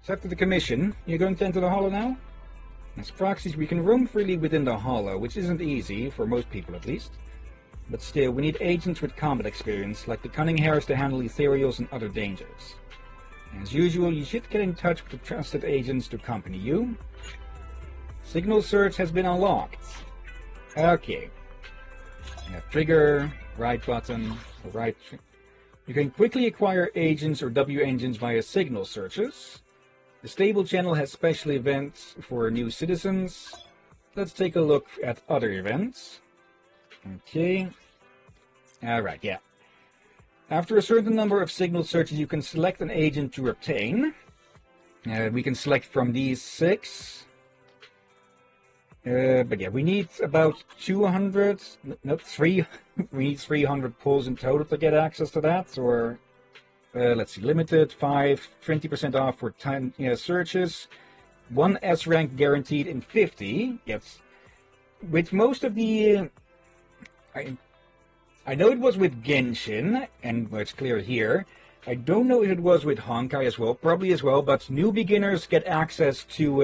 Accepted the commission. You're going to enter the hollow now? As proxies, we can roam freely within the hollow, which isn't easy, for most people at least. But still, we need agents with combat experience, like the cunning hares to handle ethereals and other dangers. As usual, you should get in touch with the trusted agents to accompany you. Signal search has been unlocked. Okay. Trigger, right button, right. You can quickly acquire agents or W engines via signal searches. The stable channel has special events for new citizens. Let's take a look at other events. Okay. Alright, yeah. After a certain number of signal searches, you can select an agent to obtain. We can select from these 6. But yeah, we need about 200, no, 3, we need 300 pulls in total to get access to that, or, let's see, limited, 5, 20% off for 10 searches, 1 S rank guaranteed in 50, yes. With most of the, I know it was with Genshin, and it's clear here. I don't know if it was with Honkai as well, probably as well, but new beginners get access to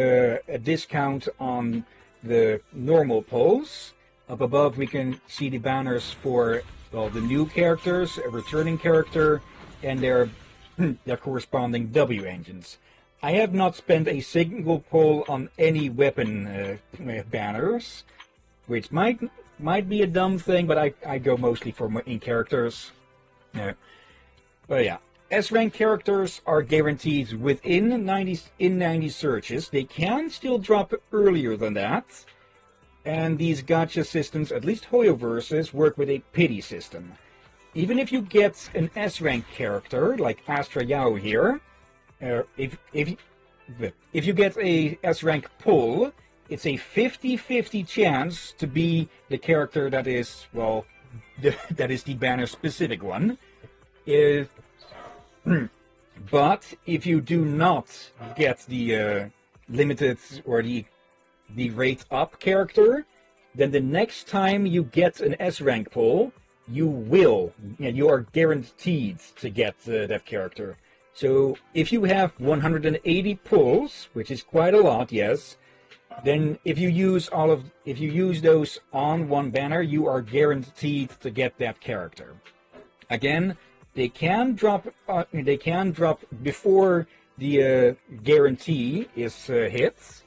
a discount on the normal polls. Up above we can see the banners for, well, the new characters, a returning character, and their corresponding W engines. I have not spent a single poll on any weapon banners, which might be a dumb thing, but I go mostly for in characters. But yeah. S-rank characters are guaranteed within 90 searches. They can still drop earlier than that. And these gacha systems, at least Hoyoverses, work with a pity system. Even if you get an S-rank character, like Astra Yao here, if you get a S-rank pull, it's a 50-50 chance to be the character that is, well, that is the banner-specific one. But if you do not get the limited or the rate up character, then the next time you get an S rank pull, you are guaranteed to get that character. So if you have 180 pulls, which is quite a lot, yes, then if you use those on one banner, you are guaranteed to get that character. Again, they can drop before the guarantee is hit,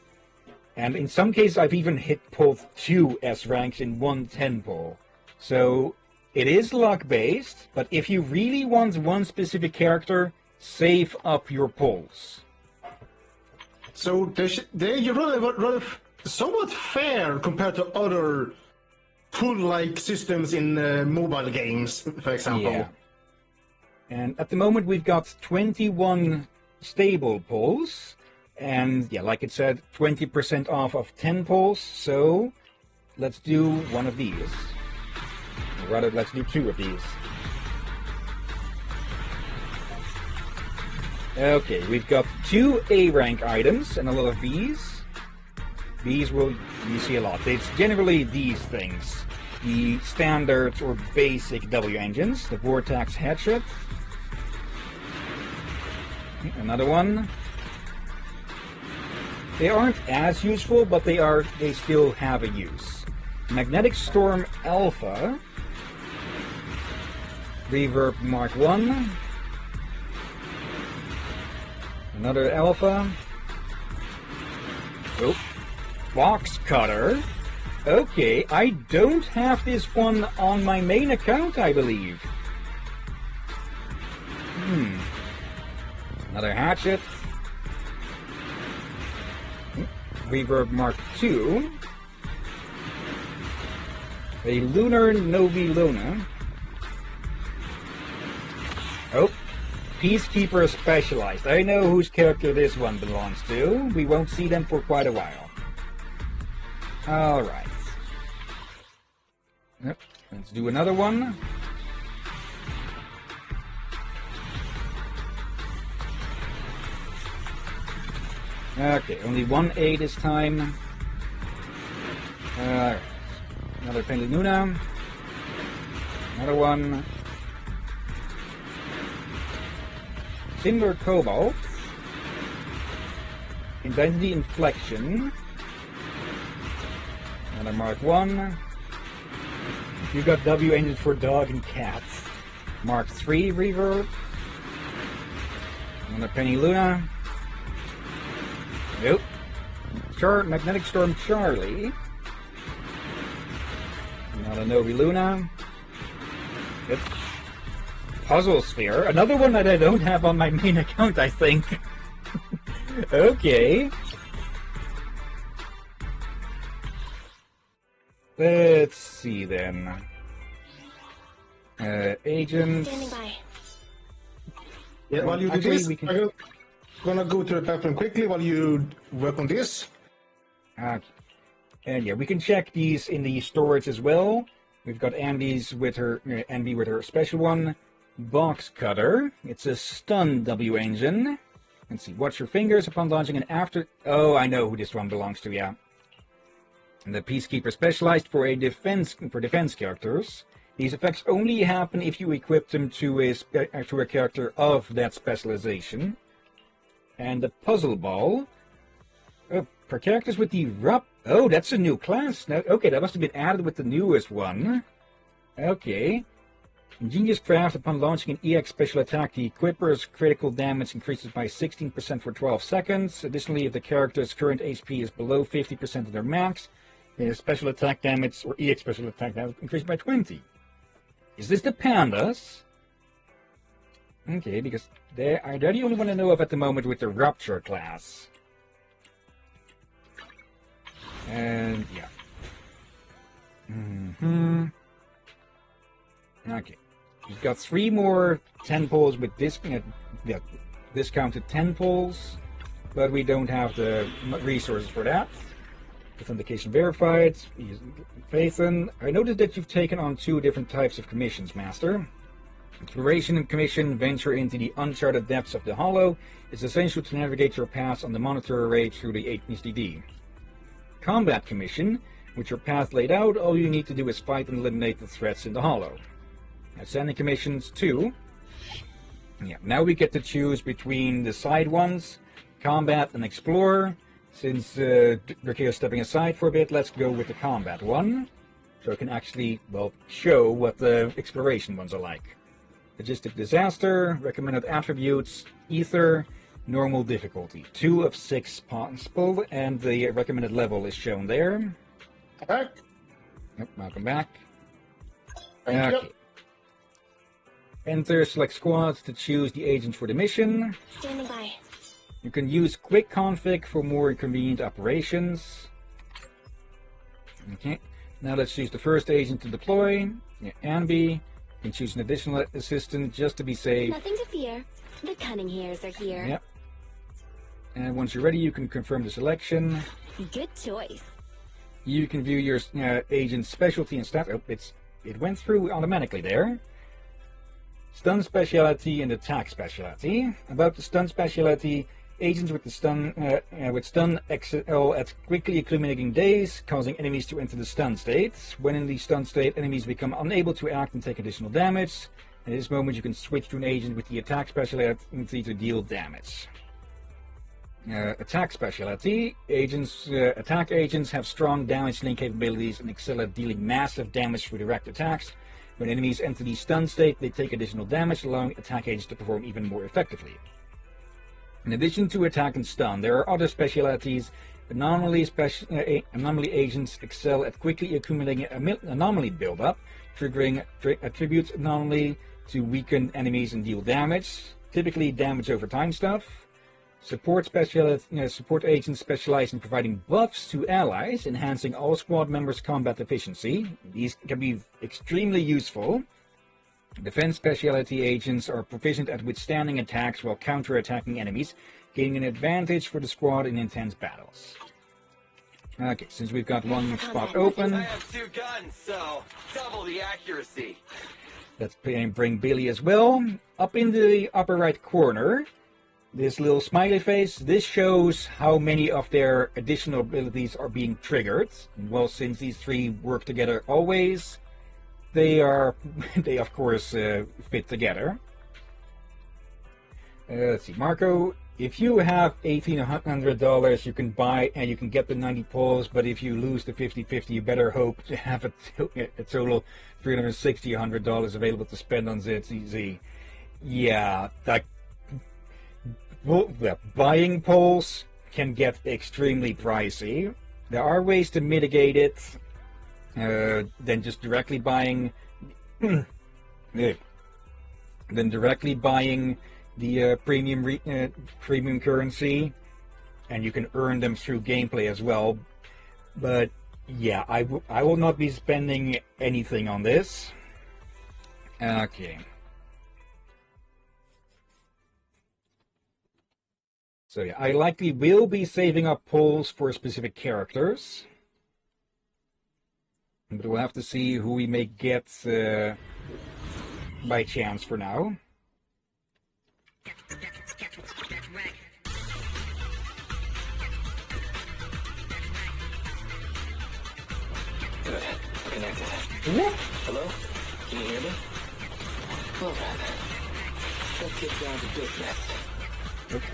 and in some cases I've even hit pulled 2 S ranks in one 10 pull. So it is luck based, but if you really want one specific character, save up your pulls. So you're rather somewhat fair compared to other pool-like systems in mobile games, for example. Yeah. And at the moment we've got 21 stable pulls, and yeah, like it said, 20% off of 10 pulls, so let's do one of these. Or rather, let's do 2 of these. Okay, we've got 2 A rank items and a lot of Bs. Bs you see a lot. It's generally these things. The standard or basic W engines, the Vortex Hatchet. Another one. They aren't as useful, but they still have a use. Magnetic Storm Alpha. Reverb Mark 1. Another Alpha. Oh. Box Cutter. Okay, I don't have this one on my main account, I believe. Another Hatchet. Reverb Mark 2. A Lunar Novi Luna. Oh, Peacekeeper Specialized. I know whose character this one belongs to. We won't see them for quite a while. Alright. Yep. Let's do another one. Okay, only 1 A this time. Alright. Another Painted Luna. Another one. Cinder Cobalt. Identity Inflection. Another Mark 1. You got W engines for dog and cat. Mark 3 reverb. Another Penny Luna. Nope. Magnetic Storm Charlie. Another Novi Luna. It's Puzzle Sphere. Another one that I don't have on my main account, I think. Okay. Let's see then. Agents. Standing by. Yeah, while you do Actually, this, we can- I'm gonna go to the bathroom quickly while you work on this. And yeah, we can check these in the storage as well. We've got Andy with her special one. Box Cutter. It's a stun W engine. Let's see. Watch your fingers upon launching and after. Oh, I know who this one belongs to. Yeah. And the Peacekeeper specialized for defense characters. These effects only happen if you equip them to a character of that specialization. And the Puzzle Ball. For characters with the Oh, that's a new class. Now, okay, that must have been added with the newest one. Okay. Ingenious Craft, upon launching an EX special attack, the equipper's critical damage increases by 16% for 12 seconds. Additionally, if the character's current HP is below 50% of their max, their special attack damage, or EX special attack damage, increases by 20. Is this the Pandas? Okay, because they're the only one I know of at the moment with the Rupture class. And, yeah. Okay. We've got 3 more 10 poles with discounted 10 poles, but we don't have the resources for that. Authentication verified. Phaethon, I noticed that you've taken on 2 different types of commissions, Master. Exploration and commission, venture into the uncharted depths of the Hollow. It's essential to navigate your paths on the monitor array through the HDD. Combat commission, with your path laid out, all you need to do is fight and eliminate the threats in the Hollow. Outstanding commissions 2. Yeah, now we get to choose between the side ones, combat and explorer. Since Ricky is stepping aside for a bit, let's go with the combat one, so I can actually, well, show what the exploration ones are like. Logistic disaster, recommended attributes, ether, normal difficulty. 2 of 6 possible, and the recommended level is shown there. Back. Yep, welcome back. Thank you. Enter select squads to choose the agent for the mission. Standing by. You can use quick config for more convenient operations. Okay, now let's choose the first agent to deploy. Yeah, Ambi. You can choose an additional assistant just to be safe. Nothing to fear. The cunning hairs are here. Yep. And once you're ready, you can confirm the selection. Good choice. You can view your agent's specialty and stats. Oh, it went through automatically there. Stun specialty and attack specialty. About the stun specialty, agents with the stun excel at quickly accumulating days, causing enemies to enter the stun state. When in the stun state, enemies become unable to act and take additional damage. At this moment, you can switch to an agent with the attack specialty to deal damage. Attack specialty. Attack agents have strong damage dealing capabilities and excel at dealing massive damage through direct attacks. When enemies enter the stun state, they take additional damage, allowing attack agents to perform even more effectively. In addition to attack and stun, there are other specialties. Anomaly agents excel at quickly accumulating anomaly buildup, triggering attributes anomaly to weaken enemies and deal damage, typically damage over time stuff. Support agents specialize in providing buffs to allies, enhancing all squad members' combat efficiency. These can be extremely useful. Defense specialty agents are proficient at withstanding attacks while counter-attacking enemies, gaining an advantage for the squad in intense battles. Okay, since we've got one spot open, I have 2 guns, so double the accuracy. let's bring Billy as well. Up in the upper right corner, this little smiley face, this shows how many of their additional abilities are being triggered. Well, since these 3 work together always, they of course fit together. Let's see, Marco, if you have $1,800, you can buy and you can get the 90 poles, but if you lose the 50-50, you better hope to have a total $360, $100 available to spend on ZZZ. Yeah, that, well, buying poles can get extremely pricey. There are ways to mitigate it than just directly buying the premium currency, and you can earn them through gameplay as well. But yeah, I will not be spending anything on this. Okay. So yeah, I likely will be saving up polls for specific characters. But we'll have to see who we may get by chance for now. Good. Connected. What? Hello? Can you hear me? Well then, let's get down to business. Oops.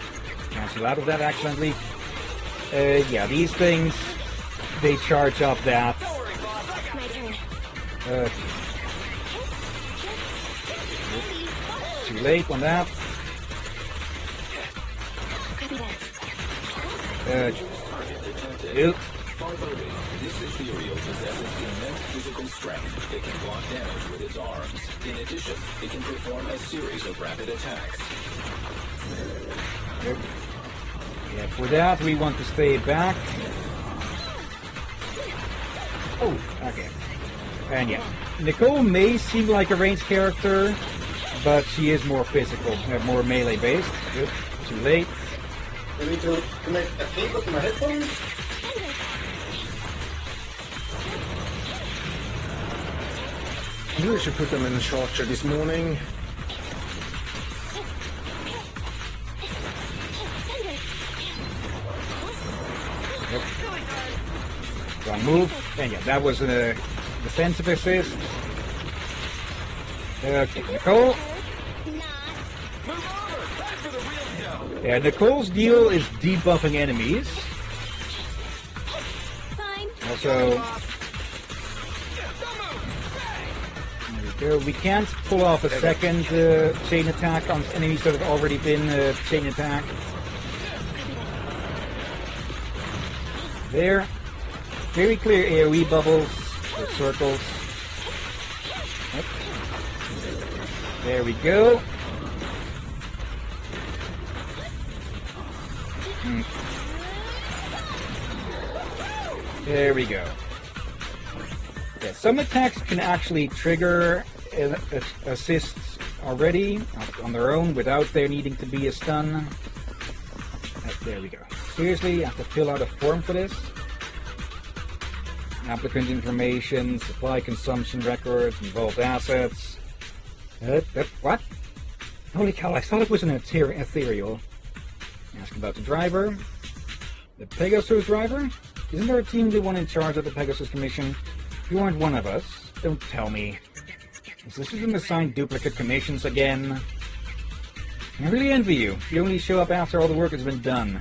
Cancel out of that accidentally. Yeah, these things, they charge up that. My turn. Too late on that. Copy that. Foreboding, this ethereal possesses immense physical strength. It can block damage with its arms. In addition, it can perform a series of rapid attacks. Yeah, for that we want to stay back. Oh, okay. And yeah, Nicole may seem like a ranged character, but she is more physical, more melee based. Good. Too late. I need to connect a cable to my headphones. I really should put them in the charger this morning. Yep. One move, and yeah, that was a defensive assist. Okay, Nicole. Yeah, Nicole's deal is debuffing enemies. Fine. Also, there we go. We can't pull off a second chain attack on enemies that have already been chain attacked. There. Very clear AoE bubbles or circles. Yep. There we go. There we go. Yeah, some attacks can actually trigger assists already on their own without there needing to be a stun. There we go. Seriously, you have to fill out a form for this. Applicant information, supply consumption records, involved assets. What? Holy cow, I thought it was an ethereal. Ask about the driver. The Pegasus driver? Isn't there a team the one in charge of the Pegasus Commission? You aren't one of us. Don't tell me. Is this an assigned duplicate commissions again? I really envy you. You only show up after all the work has been done.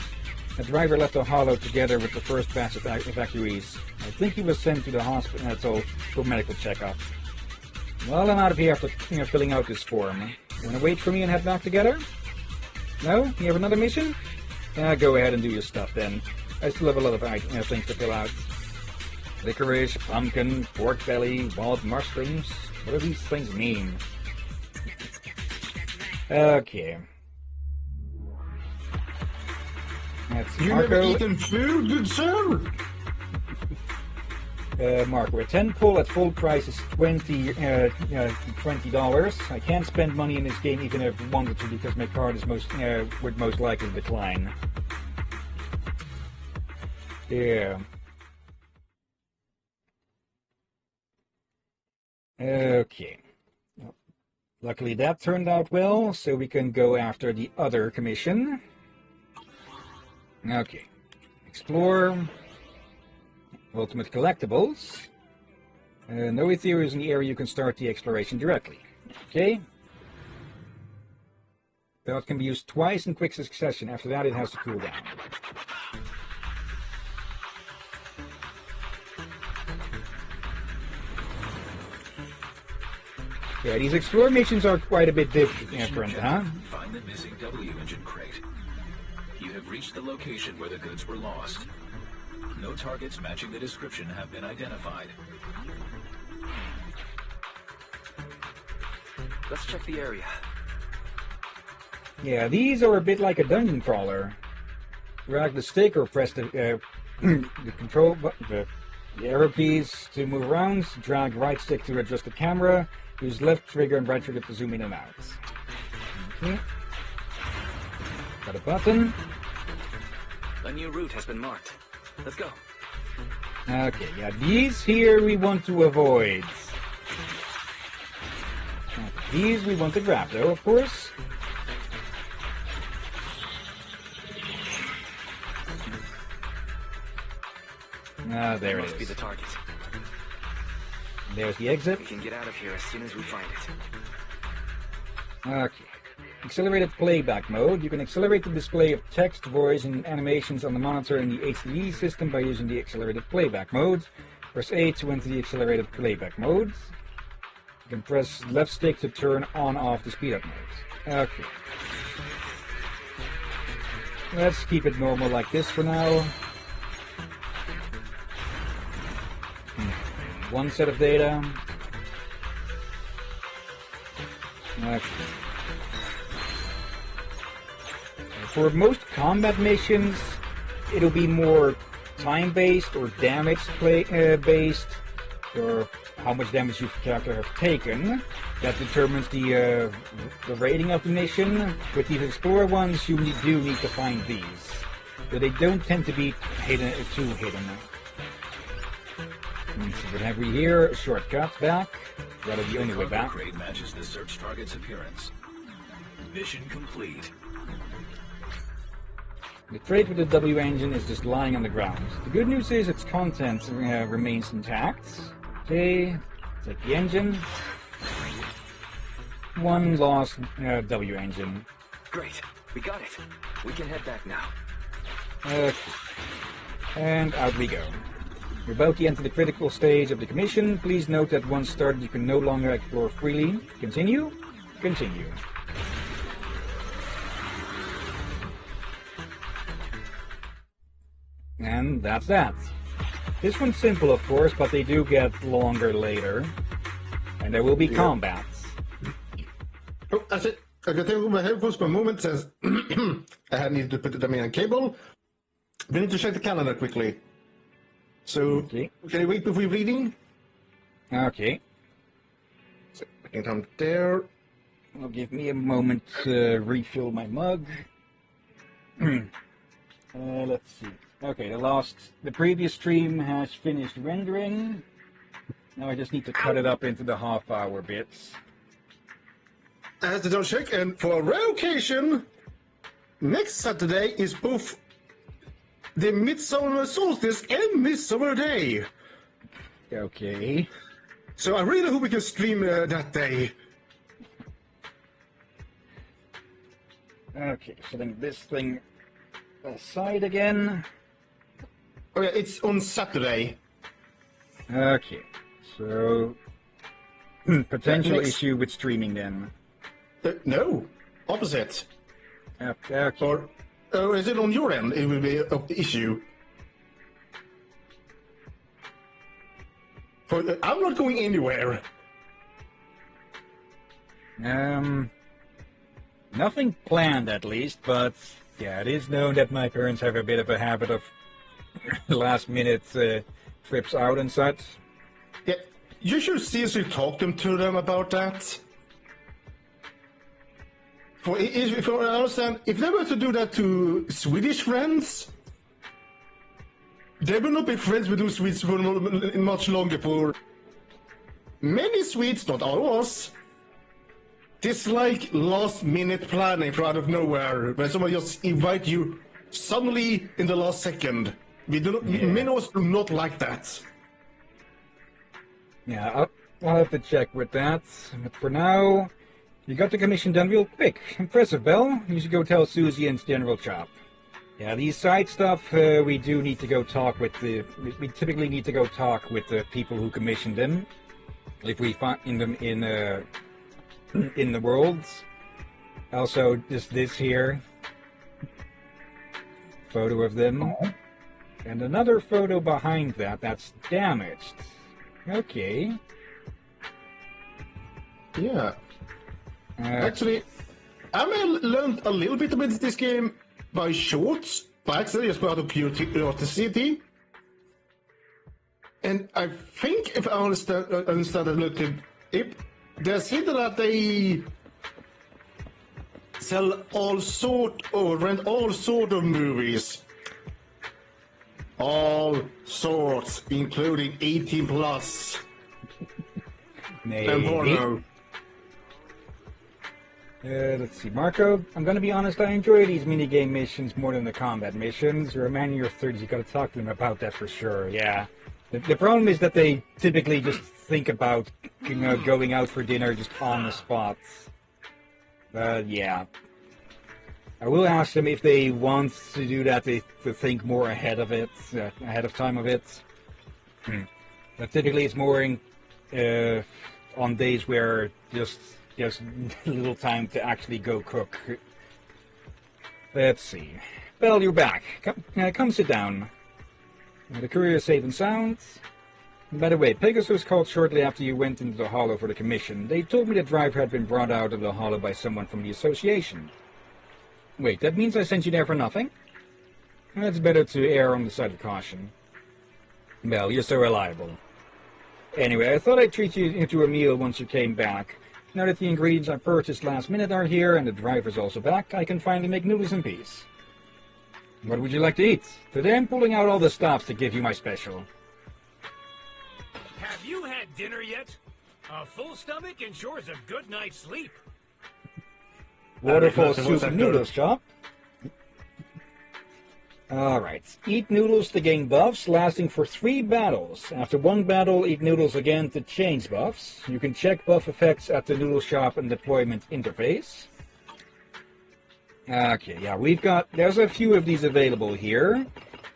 The driver left the hollow together with the first batch of evacuees. I think he was sent to the hospital for medical checkup. Well, I'm out of here after filling out this form. You want to wait for me and head back together? No? You have another mission? Go ahead and do your stuff then. I still have a lot of things to fill out. Licorice, pumpkin, pork belly, wild mushrooms. What do these things mean? Okay. That's You Marco. never eaten food, good sir? Marco, a 10 pull at full price is $20. I can't spend money in this game even if I wanted to because my card is would most likely decline. Yeah. Okay. Luckily that turned out well, so we can go after the other commission. Okay. Explore. Ultimate collectibles. No ethereals in the area, you can start the exploration directly. Okay. That can be used twice in quick succession. After that, it has to cool down. Yeah, these explore missions are quite a bit different, huh? Find the missing W engine crate. You have reached the location where the goods were lost. No targets matching the description have been identified. Let's check the area. Yeah, these are a bit like a dungeon crawler. Drag the stick or press the control button, the arrow keys to move around. Drag right stick to adjust the camera. Use left trigger and right trigger to zoom in and out. Okay. Got a button. A new route has been marked. Let's go. Okay, yeah, these here we want to avoid. These we want to grab though, of course. Ah, there it Must be is. the target. There's the exit. We can get out of here as soon as we find it. Okay. Accelerated playback mode. You can accelerate the display of text, voice, and animations on the monitor in the HDD system by using the accelerated playback mode. Press A to enter the accelerated playback mode. You can press left stick to turn on/off the speed up mode. Okay. Let's keep it normal like this for now. One set of data. Okay. For most combat missions, it'll be more time-based or damage-based, or how much damage your character have taken. That determines the rating of the mission. With these Explorer ones, you do need to find these. But they don't tend to be too hidden. So what have we here? Shortcut back. That'll be the only way back. Crate matches the search target's appearance. Mission complete. The crate with the W engine is just lying on the ground. The good news is its content remains intact. Okay, take the engine. One lost W engine. Great. We got it. We can head back now. Okay. And out we go. We're about to enter the critical stage of the commission. Please note that once started you can no longer explore freely. Continue? Continue. And that's that. This one's simple, of course, but they do get longer later. And there will be combats. Oh, that's it. I got to take my headphones for a moment. Says I need to put them in a cable. We need to check the calendar quickly. So, Okay. can you wait before you're reading? Okay. So, I can come there. Well, give me a moment to refill my mug. Let's see. Okay, the previous stream has finished rendering. Now I just need to cut it up into the half-hour bits. I have to double check, and for a rare occasion, next Saturday is both the Midsummer Solstice and Midsummer Day. Okay. So I really hope we can stream that day. Okay, so then this thing aside again. Oh yeah, it's on Saturday. Okay, so potential Next. issue with streaming then. No, opposite. Okay. Or is it on your end? It will be of the issue. I'm not going anywhere. Nothing planned at least, but yeah, it is known that my parents have a bit of a habit of last-minute trips out and such. Yeah, you should seriously talk to them about that. If I understand, if they were to do that to Swedish friends, they will not be friends with those Swedes for much longer. For many Swedes, not all of us, dislike last-minute planning from out of nowhere, when someone just invite you suddenly in the last second. Many of us do not like that. Yeah, I'll have to check with that. But for now, You got the commission done real quick. Impressive, Belle. You should go tell Susie and General Chop. Yeah, these side stuff, we do need to go talk with the... We typically need to go talk with the people who commissioned them. If we find them in the worlds. Also, just this here. Photo of them. And another photo behind that that's damaged. Okay. Yeah. Actually, I learned a little bit about this game by shorts, by accident, just out of curiosity. And I think if I understand it a little bit, they said that they sell all sort or rent all sort of movies. All sorts, including 18 plus. Maybe. And porno. Let's see, Marco. I'm gonna be honest, I enjoy these minigame missions more than the combat missions. You're a man in your 30s, you gotta talk to them about that for sure, yeah. The problem is that they typically just think about, you know, going out for dinner just on the spot. But yeah. I will ask them if they want to do that, to think more ahead of it, ahead of time of it. But typically it's more in, on days where just little time to actually go cook. Let's see. Belle, you're back. Come sit down. The courier is safe and sound. By the way, Pegasus called shortly after you went into the hollow for the commission. They told me the driver had been brought out of the hollow by someone from the association. Wait, that means I sent you there for nothing? It's better to err on the side of caution. Well, you're so reliable. Anyway, I thought I'd treat you to a meal once you came back. Now that the ingredients I purchased last minute are here and the driver's also back, I can finally make noodles in peace. What would you like to eat? Today I'm pulling out all the stops to give you my special. Have you had dinner yet? A full stomach ensures a good night's sleep. Waterfall soup and noodles, Chop. Alright. Eat noodles to gain buffs lasting for 3 battles. After 1 battle, eat noodles again to change buffs. You can check buff effects at the noodle shop and deployment interface. Okay, yeah, there's a few of these available here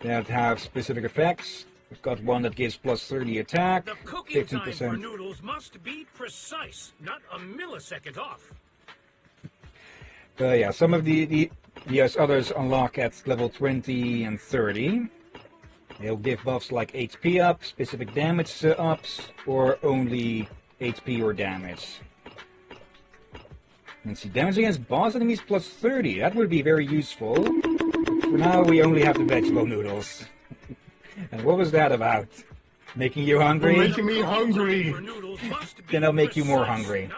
that have specific effects. We've got one that gives plus 30 attack, The cooking 15%. time for noodles must be precise, not a millisecond off. Yeah, some of the others unlock at level 20 and 30. They'll give buffs like HP up, specific damage ups, or only HP or damage. Let's see, damage against boss enemies plus 30. That would be very useful. For now, we only have the vegetable noodles. And what was that about? Making you hungry? You're making me hungry. Then I'll make you more hungry.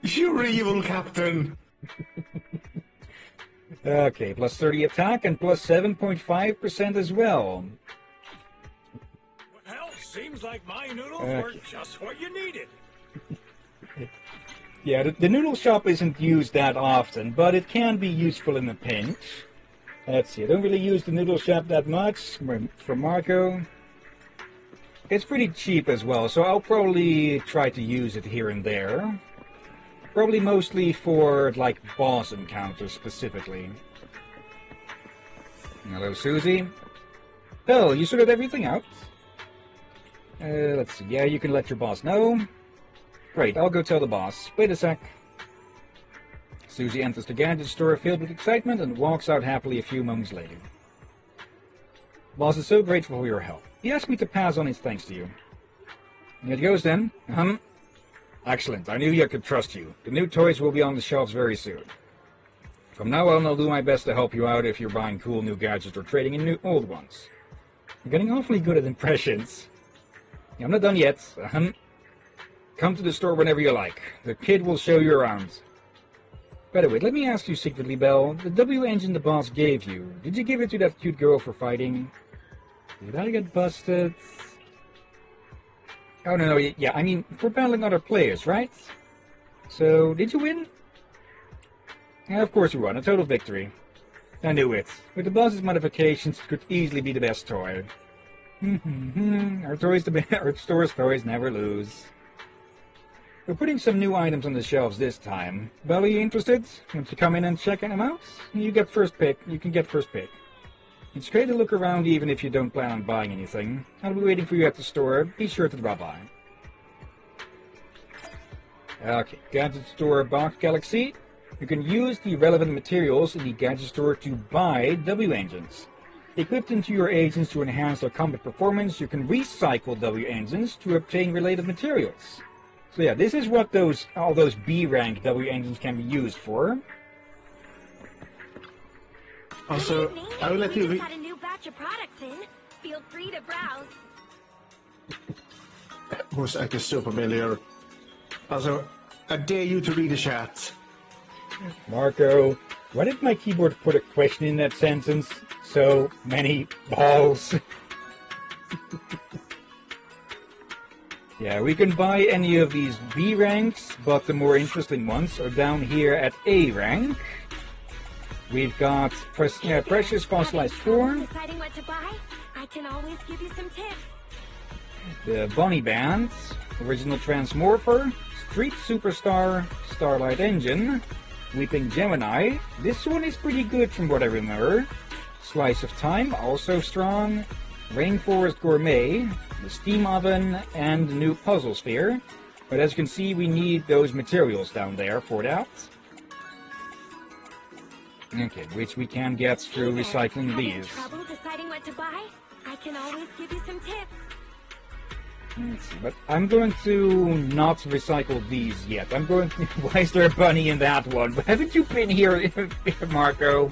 You're evil, Captain. Okay, plus 30 attack and plus 7.5% as well. Well, seems like my noodles were just what you needed. Yeah, the noodle shop isn't used that often, but it can be useful in a pinch. Let's see, I don't really use the noodle shop that much for Marco. It's pretty cheap as well, so I'll probably try to use it here and there. Probably mostly for, like, boss encounters specifically. Hello, Susie. Oh, you sorted everything out? Let's see. Yeah, you can let your boss know. Great, I'll go tell the boss. Wait a sec. Susie enters the gadget store filled with excitement and walks out happily a few moments later. Boss is so grateful for your help. He asked me to pass on his thanks to you. Here it goes then. Excellent. I knew I could trust you. The new toys will be on the shelves very soon. From now on, I'll do my best to help you out if you're buying cool new gadgets or trading in new old ones. You're getting awfully good at impressions. I'm not done yet. Come to the store whenever you like. The kid will show you around. By the way, let me ask you secretly, Belle. The W engine the boss gave you, did you give it to that cute girl for fighting? Did I get busted? Oh, no, yeah, I mean, for battling other players, right? So, did you win? Yeah, of course you won. A total victory. I knew it. With the boss's modifications, it could easily be the best toy. Our store's toys never lose. We're putting some new items on the shelves this time. Well, are you interested? Want to come in and check them out? You get first pick. You can get first pick. It's great to look around even if you don't plan on buying anything. I'll be waiting for you at the store. Be sure to drop by. Okay, Gadget Store Box Galaxy. You can use the relevant materials in the Gadget Store to buy W engines. Equipped into your agents to enhance their combat performance, you can recycle W engines to obtain related materials. So yeah, this is what all those B-rank W engines can be used for. Also, I will let you We read. just got a new batch of products in. Feel free to browse. Voice actor so familiar. Also, I dare you to read the chat. Marco, why did my keyboard put a question in that sentence? So many balls. Yeah, we can buy any of these B ranks, but the more interesting ones are down here at A rank. We've got Precious Fossilized Form, Deciding what to buy? I can always give you some tips. the Bunny Band, Original Transmorpher, Street Superstar, Starlight Engine, Weeping Gemini. This one is pretty good from what I remember. Slice of Time, also strong. Rainforest Gourmet, the Steam Oven, and the new Puzzle Sphere. But as you can see, we need those materials down there for that. Okay, which we can get through Hey there, recycling having these. trouble deciding what to buy? I can always give you some tips. Let's see, but I'm going to not recycle these yet. I'm going to... Why is there a bunny in that one? Haven't you been here, Marco?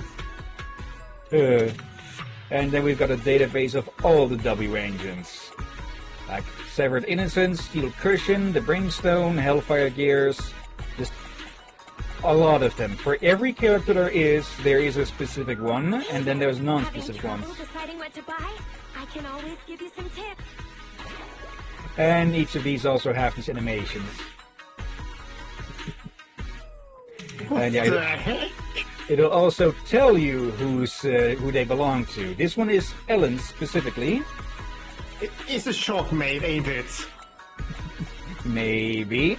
And then we've got a database of all the W engines. Like Severed Innocence, Steel Cushion, the Brimstone, Hellfire Gears. Just a lot of them. For every character there is a specific one, and then there's non-specific Having ones. trouble deciding what to buy? I can always give you some tips. And each of these also have these animations. And yeah, The heck? it'll also tell you who they belong to. This one is Ellen's specifically. It's a shock, mate, ain't it? Maybe.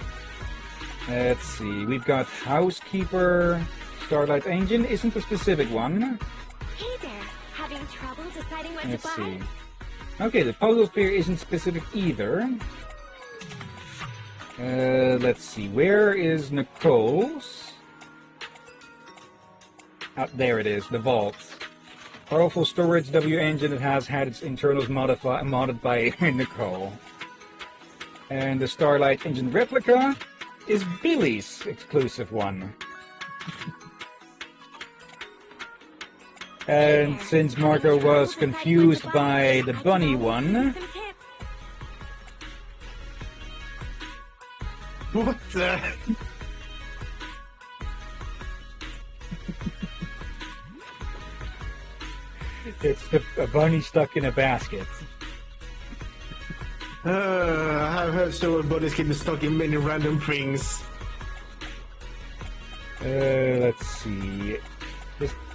Let's see. We've got Housekeeper. Starlight Engine isn't a specific one. Hey there, having trouble deciding what Let's to buy? see. Okay, the Puzzle Sphere isn't specific either. Let's see. Where is Nicole's? There it is. The Vault. Powerful storage W engine that has had its internals modded by Nicole. And the Starlight Engine replica is Billy's exclusive one. And since Marco was confused by the bunny one, Some tips. What the? it's a bunny stuck in a basket. I've heard story buddies getting stuck in many random things. Let's see.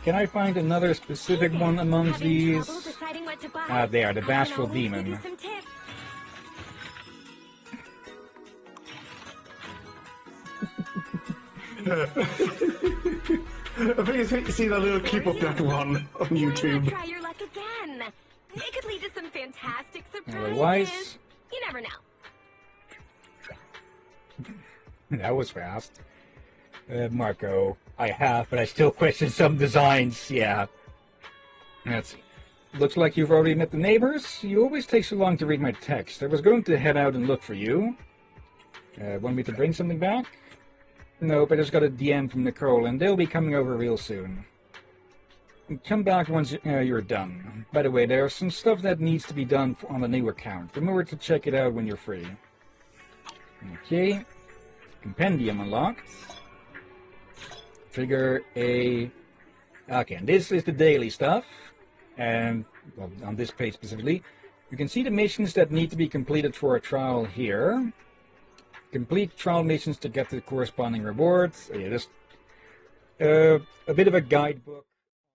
Can I find another specific one amongst Having these? trouble deciding what to buy? Ah, there, the I can Bashful always give Demon. you some tips. I think I've seen a little clip of that one on YouTube. Try your luck again. It could lead to some fantastic surprises. Otherwise, You never know. that was fast. Marco, I have, but I still question some designs. Yeah. Let's see. Looks like you've already met the neighbors. You always take so long to read my text. I was going to head out and look for you. Want me to bring something back? Nope, I just got a DM from Nicole, and they'll be coming over real soon. Come back once you're done. By the way, there's some stuff that needs to be done on the new account. Remember to check it out when you're free. Okay. Compendium unlocked. Trigger a... Okay, and this is the daily stuff. And, well, on this page specifically. You can see the missions that need to be completed for a trial here. Complete trial missions to get the corresponding rewards. Yeah, just a bit of a guidebook.